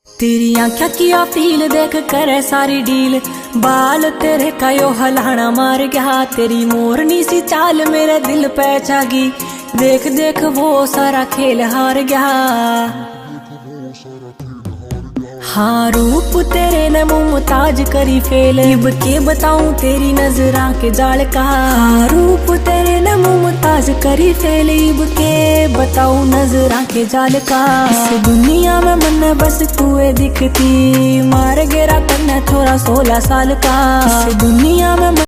तेरी आंखें की अपील देख करे सारी डील, बाल तेरे का यो हलाना मार गया। तेरी मोरनी सी चाल मेरे दिल पे जागी, देख देख वो सारा खेल हार गया। हाँ रूप तेरे ने मुमताज करी फेल, इब के बताऊं तेरी नजरा के जाल का। हाँ रूप तेरे ने मुमताज करी फेल, इब के बताऊं नजरा के जाल का। इस दुनिया में मन बस तू दिखती, मार गेरा करना छोरा 16 साल का। इस दुनिया में